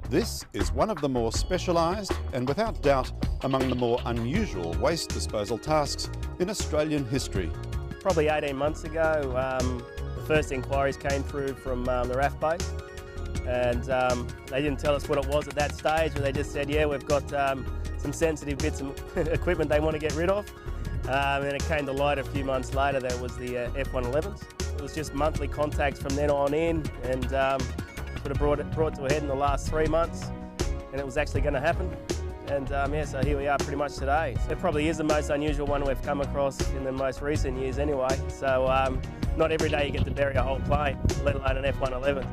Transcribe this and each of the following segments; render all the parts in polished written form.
This is one of the more specialised and without doubt among the more unusual waste disposal tasks in Australian history. Probably 18 months ago, the first inquiries came through from the RAF base, and they didn't tell us what it was at that stage, but they just said, yeah, we've got some sensitive bits of equipment they want to get rid of. And it came to light a few months later that it was the F111s. It was just monthly contacts from then on in, and sort of brought it to a head in the last 3 months, and it was actually going to happen. And yeah, so here we are pretty much today. It probably is the most unusual one we've come across in the most recent years anyway. So not every day you get to bury a whole plane, let alone an F111.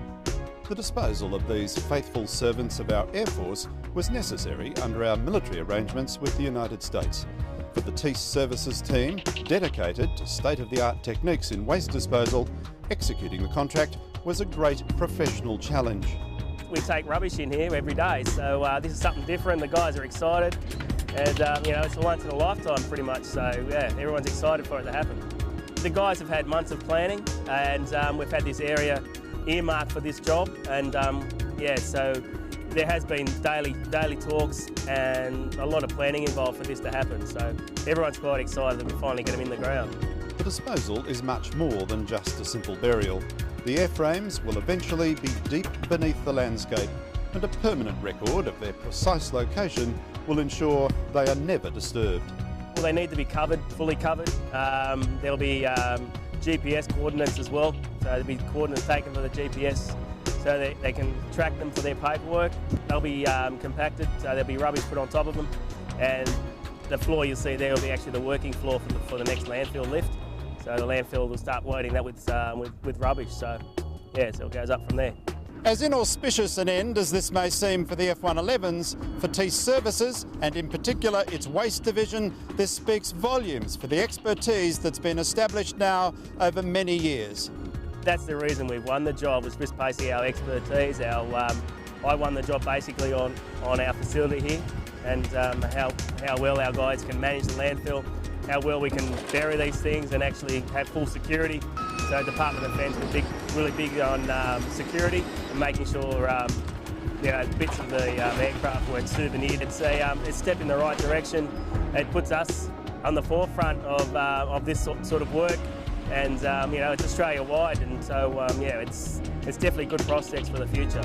The disposal of these faithful servants of our Air Force was necessary under our military arrangements with the United States. For the TEAS Services team, dedicated to state-of-the-art techniques in waste disposal, executing the contract was a great professional challenge. We take rubbish in here every day, so this is something different. The guys are excited, and you know, it's a once in a lifetime pretty much, so yeah, everyone's excited for it to happen. The guys have had months of planning, and we've had this area earmarked for this job, and yeah, so there has been daily talks and a lot of planning involved for this to happen, so everyone's quite excited that we finally get them in the ground. The disposal is much more than just a simple burial. The airframes will eventually be deep beneath the landscape, and a permanent record of their precise location will ensure they are never disturbed. Well, they need to be covered, fully covered. There'll be GPS coordinates as well, so there'll be coordinates taken for the GPS so that they can track them for their paperwork. They'll be compacted, so there'll be rubbish put on top of them, and the floor you'll see there will be actually the working floor for the next landfill lift. So the landfill will start loading that with rubbish, so yeah, so it goes up from there. As inauspicious an end as this may seem for the F111s, for TEAS Services, and in particular its waste division, this speaks volumes for the expertise that's been established now over many years. That's the reason we've won the job, was just basically our expertise. I won the job basically on our facility here, and how well our guys can manage the landfill, how well we can bury these things and actually have full security. So Department of Defence were really big on security and making sure you know, bits of the aircraft weren't souvenired. It's a step in the right direction. It puts us on the forefront of this sort of work, and you know, it's Australia-wide, and so yeah, it's definitely good prospects for the future.